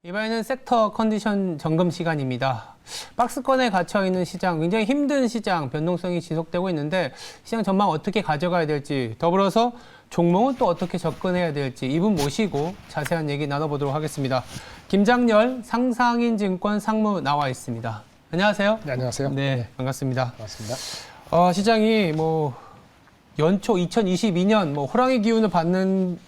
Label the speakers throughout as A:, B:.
A: 이번에는 섹터 컨디션 점검 시간입니다. 박스권에 갇혀있는 시장, 굉장히 힘든 시장, 변동성이 지속되고 있는데 시장 전망 어떻게 가져가야 될지, 더불어서 종목은 또 어떻게 접근해야 될지 이분 모시고 자세한 얘기 나눠보도록 하겠습니다. 김장렬 상상인증권 상무 나와 있습니다. 안녕하세요.
B: 네, 안녕하세요.
A: 네, 반갑습니다.
B: 반갑습니다.
A: 시장이 연초 2022년 호랑이 기운을 받는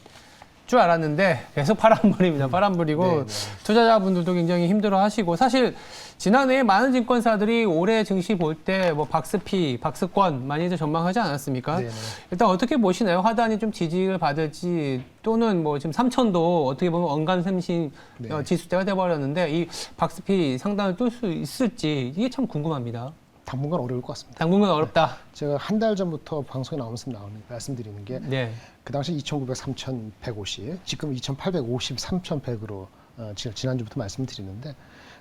A: 줄 알았는데 계속 파란불입니다. 파란불이고
B: 네, 네.
A: 투자자분들도 굉장히 힘들어하시고, 사실 지난해에 많은 증권사들이 올해 증시 볼 때 박스피, 박스권 많이들 전망하지 않았습니까?
B: 네, 네.
A: 일단 어떻게 보시나요? 하단이 좀 지지를 받을지, 또는 지금 3천도 어떻게 보면 언감생심
B: 네.
A: 지수대가 돼버렸는데 이 박스피 상단을 뚫을 수 있을지 이게 참 궁금합니다.
B: 당분간 어려울 것 같습니다.
A: 당분간 어렵다.
B: 제가 한 달 전부터 방송에 나오면서 말씀드리는 게
A: 네.
B: 그 당시 2,900, 3,150, 지금 2,850, 3,100으로 지난주부터 말씀드리는데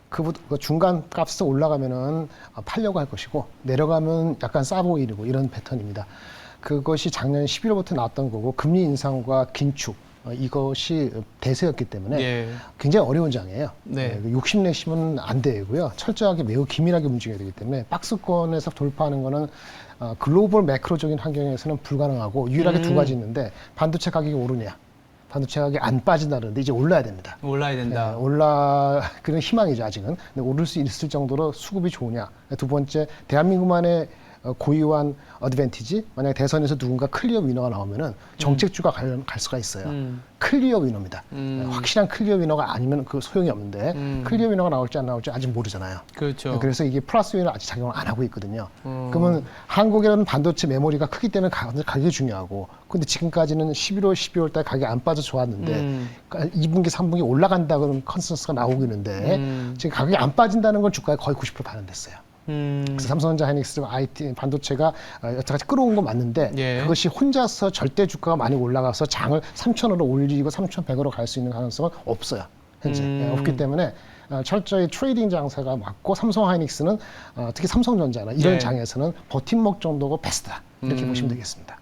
B: 그 중간 값에서 올라가면은 팔려고 할 것이고 내려가면 약간 싸 보이고 이런 패턴입니다. 그것이 작년 11월부터 나왔던 거고 금리 인상과 긴축 이것이 대세였기 때문에
A: 네.
B: 굉장히 어려운 장이에요.
A: 네.
B: 욕심내시면 안 되고요. 철저하게 매우 기민하게 움직여야 되기 때문에 박스권에서 돌파하는 거는 글로벌 매크로적인 환경에서는 불가능하고 유일하게 두 가지 있는데 반도체 가격이 오르냐, 반도체 가격이 안 빠진다는데 이제 올라야 됩니다.
A: 올라야 된다.
B: 그런 희망이죠, 아직은. 근데 오를 수 있을 정도로 수급이 좋으냐. 두 번째, 대한민국만의 고유한 어드밴티지, 만약에 대선에서 누군가 클리어 위너가 나오면은 정책주가 갈 수가 있어요. 클리어 위너입니다. 확실한 클리어 위너가 아니면 그 소용이 없는데 클리어 위너가 나올지 안 나올지 아직 모르잖아요.
A: 그렇죠.
B: 그래서 이게 플러스 위너 아직 작용을 안 하고 있거든요. 그러면 한국이라는 반도체 메모리가 크기 때문에 가격이 중요하고, 근데 지금까지는 11월, 12월 달 가격이 안 빠져 좋았는데 2분기, 3분기 올라간다 그런 컨센서스가 나오고 있는데 지금 가격이 안 빠진다는 건 주가에 거의 90% 반영됐어요. 그래서 삼성전자, 하이닉스, IT 반도체가 여태까지 끌어온 건 맞는데
A: 예.
B: 그것이 혼자서 절대 주가가 많이 올라가서 장을 3,000원으로 올리고 3,100원으로 갈 수 있는 가능성은 없어요. 현재. 없기 때문에 철저히 트레이딩 장사가 맞고, 삼성 하이닉스는 특히 삼성전자나 이런
A: 예.
B: 장에서는 버팀목 정도가 베스트다. 이렇게 보시면 되겠습니다.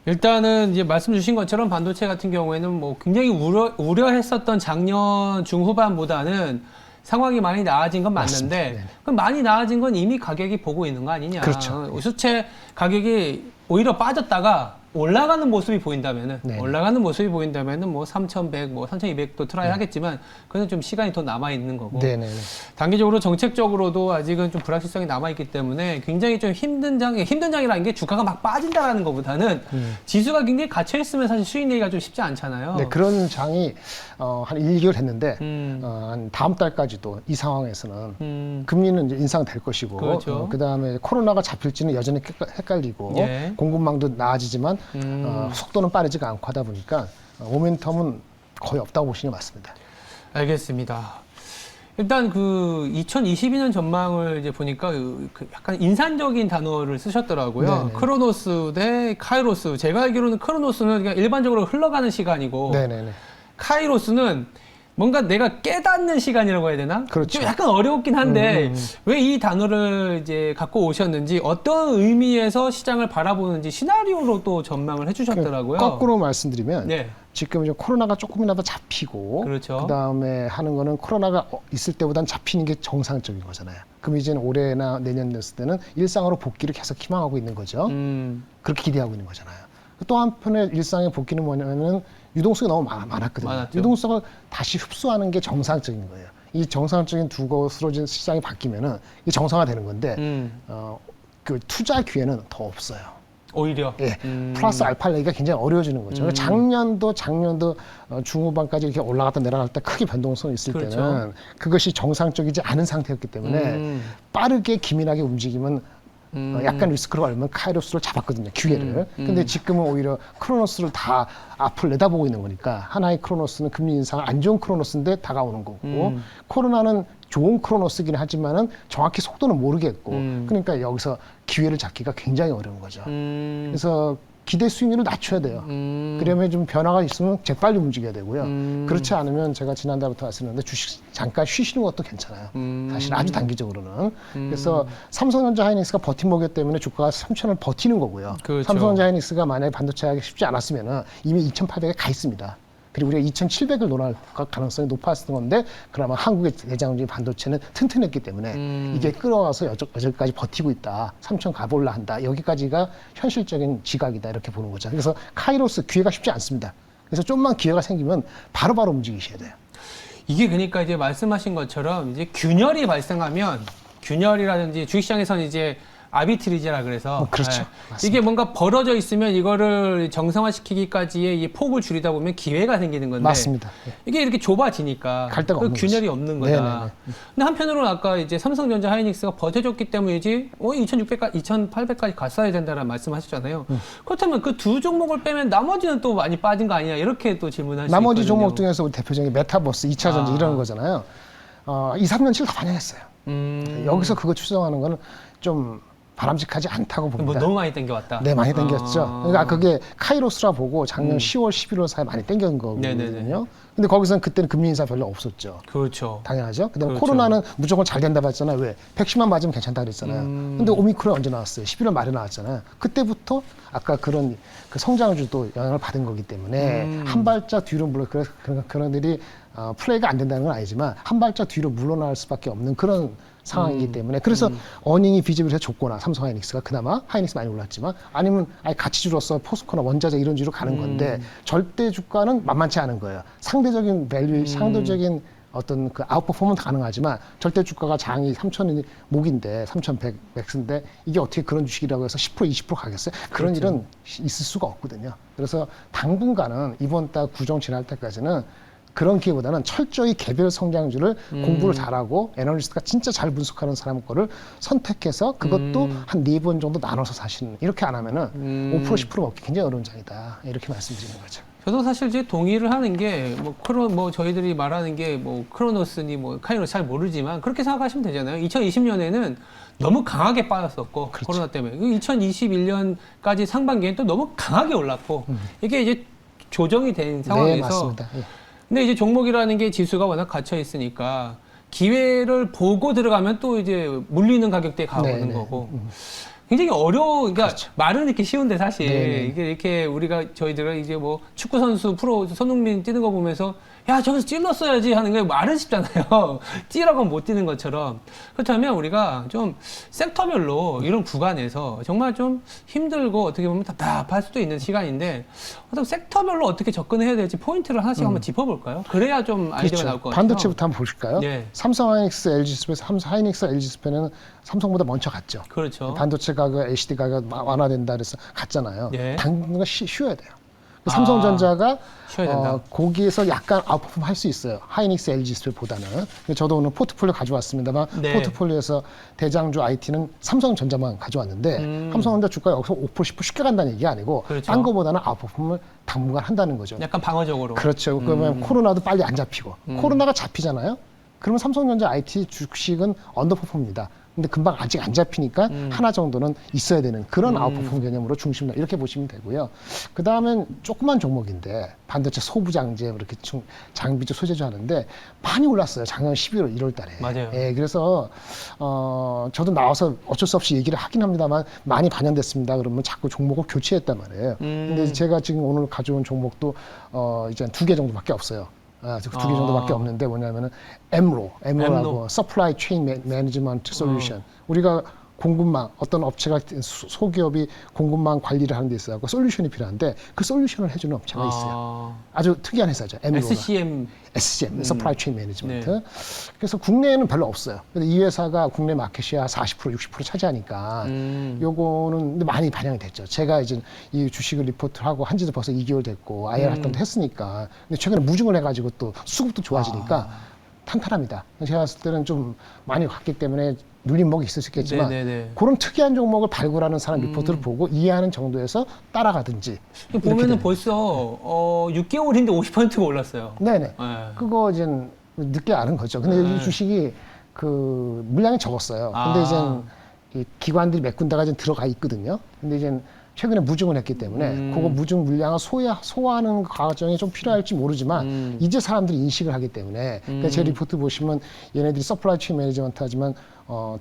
A: 일단은 이제 말씀 주신 것처럼 반도체 같은 경우에는 굉장히 우려했었던 작년 중후반보다는 상황이 많이 나아진 건 맞는데, 그럼 많이 나아진 건 이미 가격이 보고 있는 거 아니냐.
B: 그렇죠.
A: 수채 가격이 오히려 빠졌다가 올라가는 모습이 보인다면은,
B: 네.
A: 3,100, 3,200도 트라이 하겠지만, 그건 좀 시간이 더 남아있는 거고.
B: 네네.
A: 단기적으로 정책적으로도 아직은 좀 불확실성이 남아있기 때문에 굉장히 좀 힘든 장이라는 게 주가가 막 빠진다라는 것보다는 지수가 굉장히 갇혀있으면 사실 수익 내기가 좀 쉽지 않잖아요.
B: 네, 그런 장이 한 1개월 했는데 한 다음 달까지도 이 상황에서는 금리는 이제 인상될 것이고,
A: 그렇죠.
B: 그다음에 코로나가 잡힐지는 여전히 헷갈리고,
A: 예.
B: 공급망도 나아지지만 속도는 빠르지가 않고 하다 보니까 모멘텀은 거의 없다고 보시는 게 맞습니다.
A: 알겠습니다. 일단 2022년 전망을 이제 보니까 약간 인산적인 단어를 쓰셨더라고요.
B: 네네.
A: 크로노스 대 카이로스. 제가 알기로는 크로노스는 그냥 일반적으로 흘러가는 시간이고,
B: 네네네.
A: 카이로스는 뭔가 내가 깨닫는 시간이라고 해야 되나?
B: 그렇죠.
A: 좀 약간 어렵긴 한데 왜 이 단어를 이제 갖고 오셨는지, 어떤 의미에서 시장을 바라보는지 시나리오로 또 전망을 해주셨더라고요.
B: 거꾸로 말씀드리면
A: 네.
B: 지금 이제 코로나가 조금이라도 잡히고,
A: 그렇죠.
B: 그다음에 하는 거는 코로나가 있을 때보단 잡히는 게 정상적인 거잖아요. 그럼 이제는 올해나 내년 됐을 때는 일상으로 복귀를 계속 희망하고 있는 거죠. 그렇게 기대하고 있는 거잖아요. 또 한편의 일상의 복귀는 뭐냐면은 유동성이 너무 많았거든요.
A: 많았죠.
B: 유동성을 다시 흡수하는 게 정상적인 거예요. 이 정상적인 두 것으로 시장이 바뀌면은 이게 정상화되는 건데 그 투자 기회는 더 없어요.
A: 오히려.
B: 예, 플러스 알파 내기가 굉장히 어려워지는 거죠. 작년도 중후반까지 이렇게 올라갔다 내려갈 때 크게 변동성이 있을
A: 그렇죠.
B: 때는 그것이 정상적이지 않은 상태였기 때문에 빠르게 기민하게 움직이면 약간 리스크를 알면 카이로스를 잡았거든요, 기회를. 근데 지금은 오히려 크로노스를 다 앞을 내다보고 있는 거니까, 하나의 크로노스는 금리 인상 안 좋은 크로노스인데 다가오는 거고, 코로나는 좋은 크로노스긴 하지만은 정확히 속도는 모르겠고, 그러니까 여기서 기회를 잡기가 굉장히 어려운 거죠. 그래서 기대 수익률을 낮춰야 돼요. 그러면 좀 변화가 있으면 재빨리 움직여야 되고요. 그렇지 않으면 제가 지난달부터 말씀드렸는데 주식 잠깐 쉬시는 것도 괜찮아요. 사실 아주 단기적으로는. 그래서 삼성전자 하이닉스가 버팀목이기 때문에 주가가 3,000을 버티는 거고요.
A: 그렇죠.
B: 삼성전자 하이닉스가 만약에 반도체 하기 쉽지 않았으면 이미 2,800에 가 있습니다. 그리고 우리가 2,700을 논할 가능성이 높았던 건데 그나마 한국의 대장적인 반도체는 튼튼했기 때문에 이게 끌어와서 여기까지 버티고 있다. 3,000 가볼라 한다. 여기까지가 현실적인 지각이다. 이렇게 보는 거죠. 그래서 카이로스 기회가 쉽지 않습니다. 그래서 좀만 기회가 생기면 바로바로 움직이셔야 돼요.
A: 이게 그러니까 이제 말씀하신 것처럼 이제 균열이 발생하면 균열이라든지 주식시장에서는 이제 아비트리지라 그래서
B: 그렇죠.
A: 예. 이게 뭔가 벌어져 있으면 이거를 정상화시키기까지의 이 폭을 줄이다 보면 기회가 생기는 건데
B: 맞습니다. 예.
A: 이게 이렇게 좁아지니까
B: 갈 데가
A: 그
B: 없는
A: 균열이
B: 거지.
A: 없는 거다.
B: 네네네.
A: 근데 한편으로는 아까 이제 삼성전자 하이닉스가 버텨줬기 때문이지 2,600까지 2,800까지 갔어야 된다는 말씀하셨잖아요. 그렇다면 그 두 종목을 빼면 나머지는 또 많이 빠진 거 아니냐 이렇게 또 질문할 수 있거든요.
B: 나머지 종목 중에서 우리 대표적인 메타버스, 2차 전지 이런 거잖아요. 2, 3년치를 다 반영했어요. 여기서 그거 추정하는 거는 좀 바람직하지 않다고 봅니다.
A: 뭐 너무 많이 땡겨왔다.
B: 네, 많이 땡겼죠. 그러니까 그게 카이로스라 보고 작년 10월, 11월 사이에 많이 땡긴 거거든요. 근데 거기서는 그때는 금리 인사 별로 없었죠.
A: 그렇죠.
B: 당연하죠. 그다음에
A: 그렇죠.
B: 코로나는 무조건 잘 된다고 했잖아요. 왜? 백신만 맞으면 괜찮다 그랬잖아요. 근데 오미크론 언제 나왔어요? 11월 말에 나왔잖아요. 그때부터 아까 그런 그 성장주도 영향을 받은 거기 때문에 한 발짝 뒤로 물러 그런 애들이 플레이가 안 된다는 건 아니지만 한 발짝 뒤로 물러날 수밖에 없는 그런 상황이기 때문에 그래서 어닝이 비즈비해서 좁거나 삼성 하이닉스가 그나마 하이닉스 많이 올랐지만 아니면 아예 가치주로서 포스코나 원자재 이런 주로 가는 건데 절대 주가는 만만치 않은 거예요. 상대적인 밸류, 상대적인 어떤 그 아웃퍼포먼스 가능하지만 절대 주가가 장이 3,000이 목인데 3,100 맥스인데 이게 어떻게 그런 주식이라고 해서 10% 20% 가겠어요? 그런
A: 그렇죠.
B: 일은 있을 수가 없거든요. 그래서 당분간은 이번 달 구정 지날 때까지는 그런 기회보다는 철저히 개별 성장주를 공부를 잘하고 애널리스트가 진짜 잘 분석하는 사람 거를 선택해서 그것도 한 4번 정도 나눠서 사시는 이렇게 안 하면은 5% 10% 먹기 굉장히 어려운 장이다. 이렇게 말씀드리는 거죠.
A: 저도 사실 이제 동의를 하는 게 뭐 저희들이 말하는 게 뭐 크로노스니 뭐 카이로스 잘 모르지만 그렇게 생각하시면 되잖아요. 2020년에는 너무 강하게 빠졌었고
B: 그렇죠.
A: 코로나 때문에 2021년까지 상반기엔 또 너무 강하게 올랐고 이게 이제 조정이 된 상황에서
B: 네, 맞습니다. 예.
A: 근데 이제 종목이라는 게 지수가 워낙 갇혀 있으니까 기회를 보고 들어가면 또 이제 물리는 가격대에 가보는
B: 네, 네.
A: 거고 굉장히 그러니까
B: 그렇죠.
A: 말은 이렇게 쉬운데 사실
B: 네, 네.
A: 이게 이렇게 우리가 저희들은 이제 뭐 축구 선수 프로 손흥민 뛰는 거 보면서 야 저기서 찔렀어야지 하는 게 말은 쉽잖아요. 뛰라고 못 뛰는 것처럼 그렇다면 우리가 좀 섹터별로 이런 구간에서 정말 좀 힘들고 어떻게 보면 답답할 수도 있는 시간인데 어떤 섹터별로 어떻게 접근해야 될지 포인트를 하나씩 한번 짚어볼까요? 그래야 좀 아이디어가 나올 것 같아요.
B: 반도체부터 한번 보실까요?
A: 네.
B: 삼성 하이닉스, LG 스페이스, 삼성 하이닉스, LG 스페이스는 삼성보다 먼저 갔죠.
A: 그렇죠.
B: 반도체 가격, LCD 가격 완화된다 그래서 갔잖아요.
A: 예.
B: 당분간 쉬어야 돼요. 삼성전자가
A: 쉬어야 된다.
B: 거기에서 약간 아웃퍼폼 할 수 있어요. 하이닉스, LG 스페이스보다는. 저도 오늘 포트폴리오 가져왔습니다만
A: 네.
B: 포트폴리오에서 대장주 IT는 삼성전자만 가져왔는데 삼성전자 주가가 여기서 5% 10% 쉽게 간다는 얘기가 아니고
A: 그렇죠.
B: 딴 거보다는 아웃퍼폼을 당분간 한다는 거죠.
A: 약간 방어적으로.
B: 그렇죠. 그러면 코로나도 빨리 안 잡히고 코로나가 잡히잖아요. 그러면 삼성전자 IT 주식은 언더퍼폼입니다. 근데 금방 아직 안 잡히니까 하나 정도는 있어야 되는 그런 아웃퍼폼 개념으로 중심을 이렇게 보시면 되고요. 그 다음엔 조그만 종목인데 반도체 소부장제 이렇게 장비주 소재주 하는데 많이 올랐어요. 작년 11월 1월 달에.
A: 맞아요.
B: 예, 그래서 저도 나와서 어쩔 수 없이 얘기를 하긴 합니다만 많이 반영됐습니다. 그러면 자꾸 종목을 교체했단 말이에요. 근데 제가 지금 오늘 가져온 종목도 이제 2개 정도밖에 없어요. 2개 정도밖에 없는데 뭐냐면은 MRO라고 Supply Chain Management Solution. 우리가 공급망 어떤 업체가 소기업이 공급망 관리를 하는 데 있어요. 솔루션이 필요한데 그 솔루션을 해주는 업체가 있어요. 아주 특이한 회사죠. MRO가.
A: SCM.
B: Supply Chain Management.
A: 네.
B: 그래서 국내에는 별로 없어요. 근데 이 회사가 국내 마켓이야 40% 60% 차지하니까 요거는 근데 많이 반영이 됐죠. 제가 이제 이 주식을 리포트를 하고 한 지도 벌써 2개월 됐고 IR 활동도 했으니까 근데 최근에 무증을 해가지고 또 수급도 좋아지니까 탄탄합니다. 제가 봤을 때는 좀 많이 갔기 때문에 눌림목이 있을 수 있겠지만
A: 네네네.
B: 그런 특이한 종목을 발굴하는 사람 리포트를 보고 이해하는 정도에서 따라가든지
A: 보면은 벌써 6개월인데 50%가 올랐어요.
B: 네네.
A: 네.
B: 그거 이제 늦게 아는 거죠. 근데 이 주식이 그 물량이 적었어요. 근데 이제 이 기관들이 몇 군데가 이제 들어가 있거든요. 근데 이제 최근에 무증을 했기 때문에 그거 무증 물량을 소화하는 과정이 좀 필요할지 모르지만 이제 사람들이 인식을 하기 때문에 그러니까 제 리포트 보시면 얘네들이 서플라이 체인 매니지먼트 하지만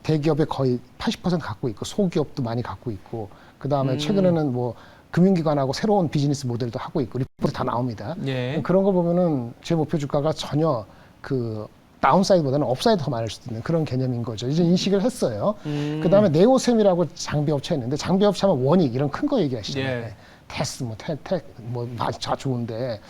B: 대기업의 거의 80% 갖고 있고 소기업도 많이 갖고 있고 그 다음에 최근에는 뭐 금융기관하고 새로운 비즈니스 모델도 하고 있고 리포트 다 나옵니다.
A: 예.
B: 그런 거 보면은 제 목표 주가가 전혀 그 다운사이드보다는 업사이드 더 많을 수도 있는 그런 개념인 거죠. 이제 인식을 했어요. 그다음에 네오셈이라고 장비업체 있는데 장비업체 하면 원익 이런 큰 거 얘기하시잖아요.
A: 예.
B: 테스 다 좋은데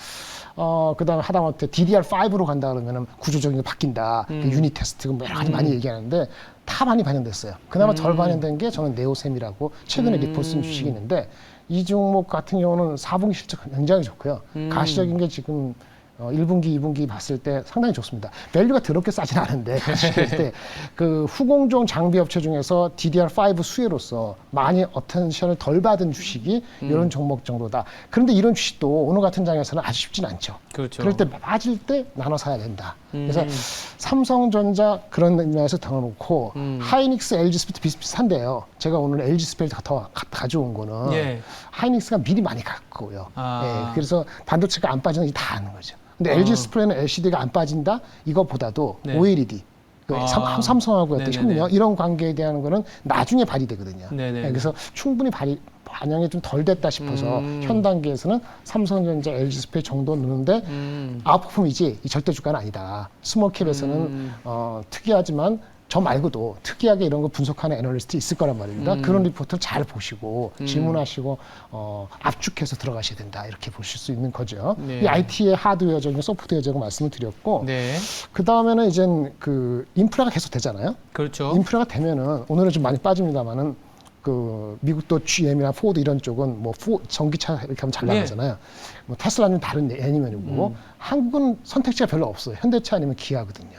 B: 그다음에 하다못해 DDR5로 간다 그러면은 구조적인 게 바뀐다. 유닛 테스트 뭐 여러 가지 많이 얘기하는데 다 많이 반영됐어요. 그나마 덜 반영된 게 저는 네오셈이라고 최근에 리포트 쓴 주식이 있는데 이 종목 같은 경우는 4분기 실적 굉장히 좋고요. 가시적인 게 지금 1분기, 2분기 봤을 때 상당히 좋습니다. 밸류가 더럽게 싸진 않은데 그 후공정 장비 업체 중에서 DDR5 수혜로서 많이 어텐션을 덜 받은 주식이 이런 종목 정도다. 그런데 이런 주식도 오늘 같은 장에서는 아주 쉽진 않죠.
A: 그렇죠.
B: 그럴 때 빠질 때 나눠 사야 된다. 그래서 삼성전자 그런 의미에서 덜어놓고 하이닉스, LG스펠도 비슷비슷한데요. 제가 오늘 LG스펠 더 가져온 거는
A: 예.
B: 하이닉스가 미리 많이 갔고요.
A: 아.
B: 예, 그래서 반도체가 안 빠지는 게 다 아는 거죠. 근데 LG스플레는 LCD가 안 빠진다? 이거보다도
A: 네.
B: OLED, 삼성하고 어떤
A: 네네네.
B: 협력 이런 관계에 대한 거는 나중에 발휘되거든요.
A: 네네.
B: 예, 그래서 충분히 반영이 좀 덜 됐다 싶어서 현 단계에서는 삼성전자, LG스플레 정도 넣는데 아웃퍼폼이지 이 절대 주가는 아니다. 스몰캡에서는 특이하지만 저 말고도 특이하게 이런 거 분석하는 애널리스트 있을 거란 말입니다. 그런 리포트를 잘 보시고 질문하시고 압축해서 들어가셔야 된다. 이렇게 보실 수 있는 거죠.
A: 네.
B: 이 IT의 하드웨어적인 소프트웨어적인 말씀을 드렸고
A: 네.
B: 그 다음에는 이젠 그 인프라가 계속 되잖아요.
A: 그렇죠.
B: 인프라가 되면은 오늘은 좀 많이 빠집니다만은 그 미국도 GM이나 포드 이런 쪽은 뭐 전기차 이렇게 하면 잘 나가잖아요. 뭐 테슬라는 다른 애니면이고 한국은 선택지가 별로 없어요. 현대차 아니면 기아거든요.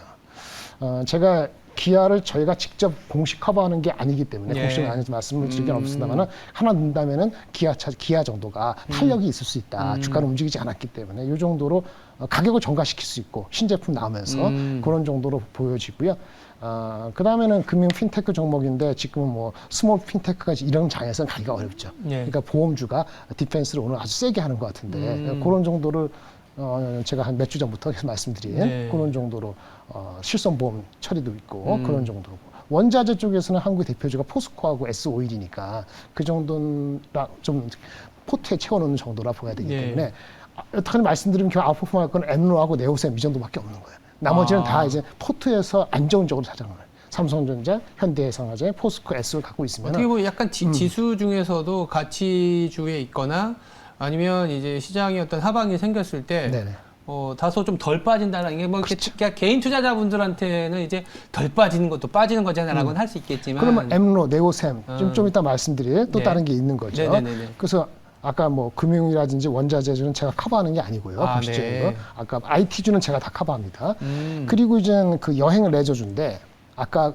B: 제가 기아를 저희가 직접 공식 커버하는 게 아니기 때문에 공식은 아니어서 말씀을 드릴 게 없습니다만은 하나 넣는다면은 기아 정도가 탄력이 있을 수 있다. 주가는 움직이지 않았기 때문에 이 정도로 가격을 전가시킬 수 있고 신제품 나오면서 그런 정도로 보여지고요. 그 다음에는 금융 핀테크 종목인데 지금은 뭐 스몰 핀테크가 이런 장에서는 가기가 어렵죠.
A: 예.
B: 그러니까 보험주가 디펜스를 오늘 아주 세게 하는 것 같은데 그런 정도를 제가 한 몇 주 전부터 계속 말씀드린
A: 네.
B: 그런 정도로 실손보험 처리도 있고 그런 정도고 원자재 쪽에서는 한국의 대표주가 포스코하고 S-오일이니까 그 정도라 좀 포트에 채워놓는 정도라 보야 되기
A: 네.
B: 때문에 어떻게 말씀드리면 아웃퍼폼할 건 엠로하고 네오셈 이 정도밖에 없는 거예요. 나머지는 다 이제 포트에서 안정적으로 찾아놓은 거예요. 삼성전자, 현대해상화재, 포스코, S를 갖고 있으면
A: 어떻게 보면 약간 지수 중에서도 가치주에 있거나 아니면 이제 시장에 어떤 하방이 생겼을 때
B: 네네.
A: 다소 좀 덜 빠진다는 게 뭐 그냥 개인 투자자분들한테는 이제 덜 빠지는 것도 빠지는 거잖아라고는 할 수 있겠지만
B: 그러면 엠로, 네오셈 좀 이따 말씀드릴 또
A: 네.
B: 다른 게 있는 거죠.
A: 네네네네.
B: 그래서 아까 뭐 금융이라든지 원자재주는 제가 커버하는 게 아니고요. 공식적인
A: 네.
B: 거. 아까 IT주는 제가 다 커버합니다. 그리고 이제 그 여행을 레저주인데 아까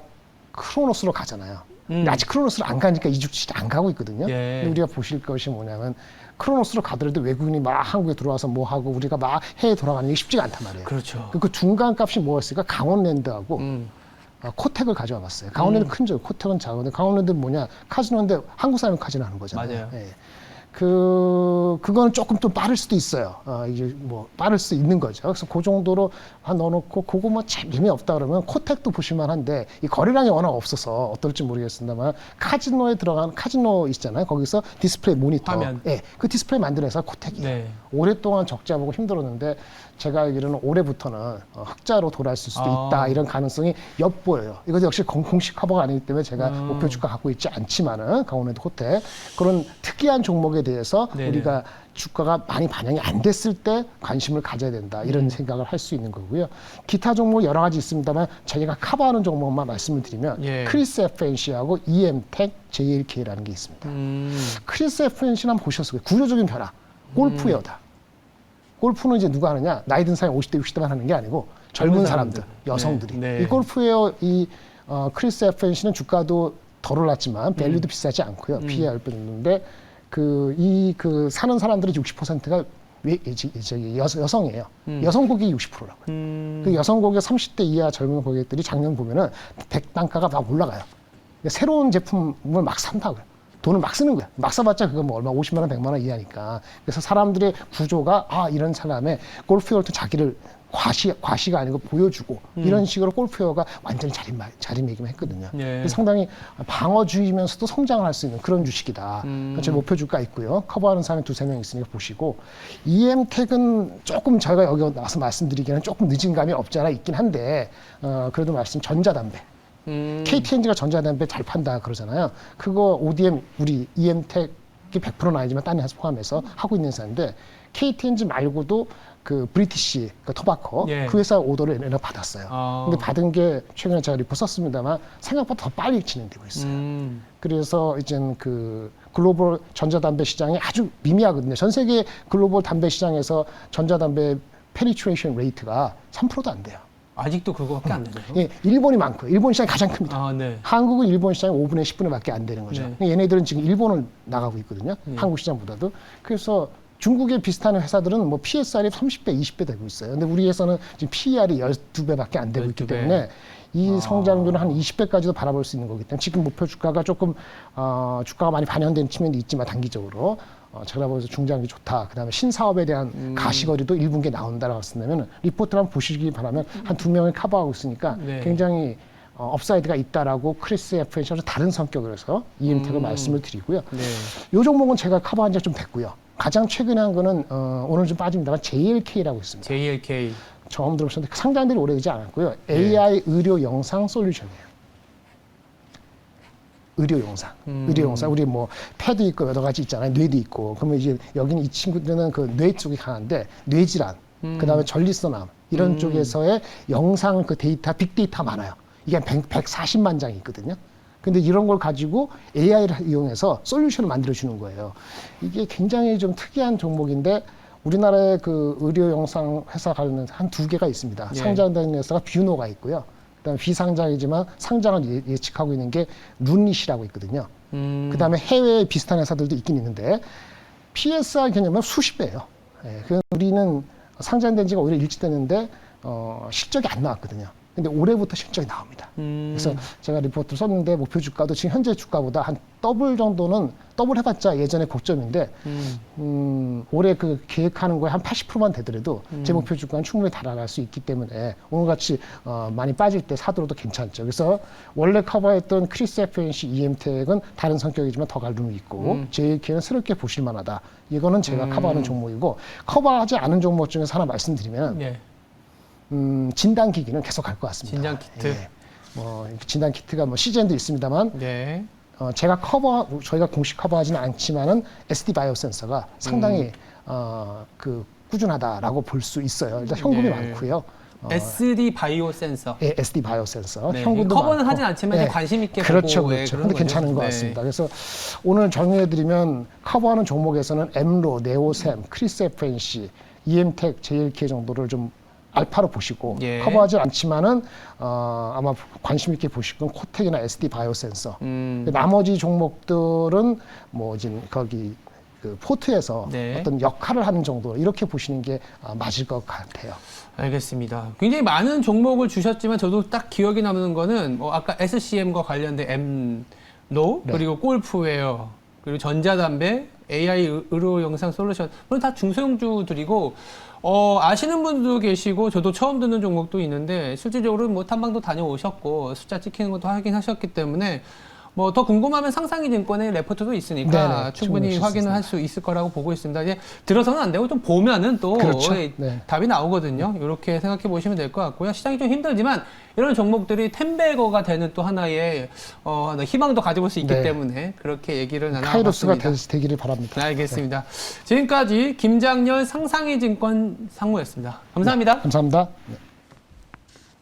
B: 크로노스로 가잖아요. 근데 아직 크로노스를 안 가니까 이 주식 안 가고 있거든요.
A: 예.
B: 근데 우리가 보실 것이 뭐냐면 크로노스로 가더라도 외국인이 막 한국에 들어와서 뭐 하고 우리가 막 해외 돌아가는 게 쉽지가 않단 말이에요.
A: 그렇죠.
B: 그 중간 값이 뭐였을까? 강원랜드하고 코텍을 가져와 봤어요. 강원랜드 큰죠. 코텍은 작은데 강원랜드는 뭐냐? 카지노인데 한국 사람이 카지노 하는 거잖아요.
A: 맞아요.
B: 예. 그거는 조금 좀 빠를 수도 있어요. 이게 뭐 빠를 수 있는 거죠. 그래서 그 정도로 넣어놓고 그거 뭐 참 의미 없다 그러면 코텍도 보실만한데 이 거래량이 워낙 없어서 어떨지 모르겠습니다만 카지노에 들어간 카지노 있잖아요. 거기서 디스플레이 모니터,
A: 화면.
B: 예, 그 디스플레이 만드는 회사가 코텍이에요.
A: 네.
B: 오랫동안 적자 보고 힘들었는데 제가 알기로는 올해부터는 흑자로 돌아왔을 수도 있다 이런 가능성이 엿보여요. 이것도 역시 공식 커버가 아니기 때문에 제가 목표 주가 갖고 있지 않지만은 강원랜드 호텔 그런 특이한 종목에 대해서
A: 네네.
B: 우리가 주가가 많이 반영이 안 됐을 때 관심을 가져야 된다 이런 생각을 할 수 있는 거고요. 기타 종목 여러 가지 있습니다만 저희가 커버하는 종목만 말씀을 드리면
A: 예.
B: 크리스 FNC하고 EM텍, JLK라는 게 있습니다. 크리스 FNC는 한번 보셨을 거예요. 구조적인 변화, 골프웨어다. 골프는 이제 누가 하느냐? 나이 든 사람이 50대, 60대만 하는 게 아니고 젊은 사람들, 여성들이.
A: 네. 네.
B: 이 골프웨어 크리스 FNC는 주가도 덜 올랐지만 밸류도 비싸지 않고요. PE 10배 정도인데 그 사는 사람들의 60%가 여성이에요. 여성 고객이 60%라고요. 그 여성 고객 30대 이하 젊은 고객들이 작년 보면은 단가가 막 올라가요. 그러니까 새로운 제품을 막 산다고요. 돈을 막 쓰는 거야. 막 써봤자 그거 뭐 얼마 50만 원, 100만 원 이하니까. 그래서 사람들의 구조가 이런 사람의 골프웨어도 자기를 과시가 아니고 보여주고 이런 식으로 골프웨어가 완전히 자리매김했거든요.
A: 네.
B: 상당히 방어주의면서도 성장을 할 수 있는 그런 주식이다. 제 목표 주가 있고요. 커버하는 사람이 2-3명 있으니까 보시고 EM택은 조금 저희가 여기 나와서 말씀드리기에는 조금 늦은 감이 없지 않아 있긴 한데 그래도 전자담배. KTNG가 전자담배 잘 판다 그러잖아요. 그거 ODM 우리 EM택이 100%는 아니지만 딴 회사 포함해서 하고 있는 회사인데 KTNG 말고도 그 브리티시 그 토바코
A: 예.
B: 그 회사 오더를 얘네가 받았어요. 근데 받은 게 최근에 제가 리포트 썼습니다만 생각보다 더 빨리 진행되고 있어요. 그래서 이젠 그 글로벌 전자담배 시장이 아주 미미하거든요. 전 세계 글로벌 담배 시장에서 전자담배 페니트레이션 레이트가 3%도 안 돼요.
A: 아직도 그거밖에 안 되죠.
B: 예, 일본이 많고요. 일본 시장이 가장 큽니다.
A: 아, 네.
B: 한국은 일본 시장이 5분의 10분에밖에 안 되는 거죠.
A: 네.
B: 얘네들은 지금 일본을 나가고 있거든요. 한국 시장보다도. 그래서 중국에 비슷한 회사들은 뭐 PSR이 30배, 20배 되고 있어요. 근데 우리에서는 지금 PER이 12배밖에 안 되고 있기
A: 12배.
B: 때문에 이 성장률은 한 20배까지도 바라볼 수 있는 거기 때문에 지금 목표 주가가 조금 주가가 많이 반영된 측면도 있지만 단기적으로 제가 보기에서 중장기 좋다. 그다음에 신사업에 대한 가시거리도 1분기에 나온다라고 쓴다면 리포트를 한번 보시기 바라면 한 2명을 커버하고 있으니까
A: 네.
B: 굉장히 업사이드가 있다라고 크리스 FH에서 다른 성격으로 해서 EM택을 말씀을 드리고요.
A: 네.
B: 이 종목은 제가 커버한 지 좀 됐고요. 가장 최근에 한 거는 오늘 좀 빠집니다만 JLK라고 있습니다.
A: JLK.
B: 처음 들어보셨는데 상장들이 오래되지 않았고요. AI 의료 영상 솔루션이에요. 의료 영상, 의료 영상. 우리 뭐 폐도 있고 여러 가지 있잖아요. 뇌도 있고. 그러면 이제 여기는 이 친구들은 그 뇌 쪽이 강한데 뇌질환, 그다음에 전립선암 이런 쪽에서의 영상 그 데이터, 빅데이터 많아요. 이게 한 140만 장이 있거든요. 근데 이런 걸 가지고 AI를 이용해서 솔루션을 만들어주는 거예요. 이게 굉장히 좀 특이한 종목인데 우리나라의 그 의료 영상 회사 관련 한 2개가 있습니다.
A: 예.
B: 상장된 회사가 뷰노가 있고요. 그다음에 비상장이지만 상장을 예측하고 있는 게 룬닛이라고 있거든요. 그다음에 해외에 비슷한 회사들도 있긴 있는데 PSR 개념은 수십 배예요. 예, 그 우리는 상장된 지가 오히려 일찍 됐는데 실적이 안 나왔거든요. 근데 올해부터 실적이 나옵니다. 그래서 제가 리포트를 썼는데 목표 주가도 지금 현재 주가보다 한 더블 정도는 더블 해봤자 예전에 고점인데 올해 그 계획하는 거에 한 80%만 되더라도 제 목표 주가는 충분히 달아날 수 있기 때문에 오늘같이 많이 빠질 때 사들어도 괜찮죠. 그래서 원래 커버했던 크리스 FNC EM택은 다른 성격이지만 더 갈 룸이 있고 JLK는 새롭게 보실 만하다. 이거는 제가 커버하는 종목이고 커버하지 않은 종목 중에서 하나 말씀드리면
A: 예.
B: 진단기기는 계속 갈 것 같습니다.
A: 진단 키트.
B: 예. 진단 키트가 뭐 시즌도 있습니다만
A: 네.
B: 저희가 공식 커버하지는 않지만은 SD 바이오 센서가 상당히 그 꾸준하다라고 볼 수 있어요. 일단 현금이
A: 네.
B: 많고요.
A: SD 바이오 센서.
B: 예, SD 바이오 센서.
A: 네.
B: 현금도
A: 커버는
B: 많고.
A: 하진 않지만
B: 예.
A: 관심 있게
B: 그렇죠,
A: 보고
B: 그렇죠.
A: 그런
B: 근데
A: 거죠.
B: 괜찮은 것
A: 네.
B: 같습니다. 그래서 오늘 정리해드리면 커버하는 종목에서는 엠로, 네오셈, 크리스 FNC, EM택, JLK 정도를 좀 알파로 보시고
A: 예.
B: 커버하지 않지만은 아마 관심 있게 보실 건 코텍이나 SD 바이오 센서. 나머지 종목들은 뭐 지금 거기 그 포트에서
A: 네.
B: 어떤 역할을 하는 정도 이렇게 보시는 게 맞을 것 같아요.
A: 알겠습니다. 굉장히 많은 종목을 주셨지만 저도 딱 기억이 남는 거는 뭐 아까 SCM과 관련된 엠로
B: 네.
A: 그리고 골프웨어 그리고 전자담배 AI 의료 영상 솔루션 물론 다 중소형주들이고 아시는 분도 계시고 저도 처음 듣는 종목도 있는데 실질적으로 뭐 탐방도 다녀오셨고 숫자 찍히는 것도 확인하셨기 때문에 뭐 더 궁금하면 상상이 증권의 레포트도 있으니까
B: 네네,
A: 충분히
B: 충분히
A: 확인을 할 수 있을 거라고 보고 있습니다. 이제 들어서는 안 되고 좀 보면은 또
B: 그렇죠. 네.
A: 답이 나오거든요. 이렇게 생각해 보시면 될 것 같고요. 시장이 좀 힘들지만 이런 종목들이 텐베거가 되는 또 하나의 희망도 가져볼 수 있기
B: 네.
A: 때문에 그렇게 얘기를
B: 카이로스가
A: 나눠봤습니다.
B: 되기를 바랍니다.
A: 네, 알겠습니다. 지금까지 김장렬 상상이증권 상무였습니다. 감사합니다.
B: 감사합니다. 네.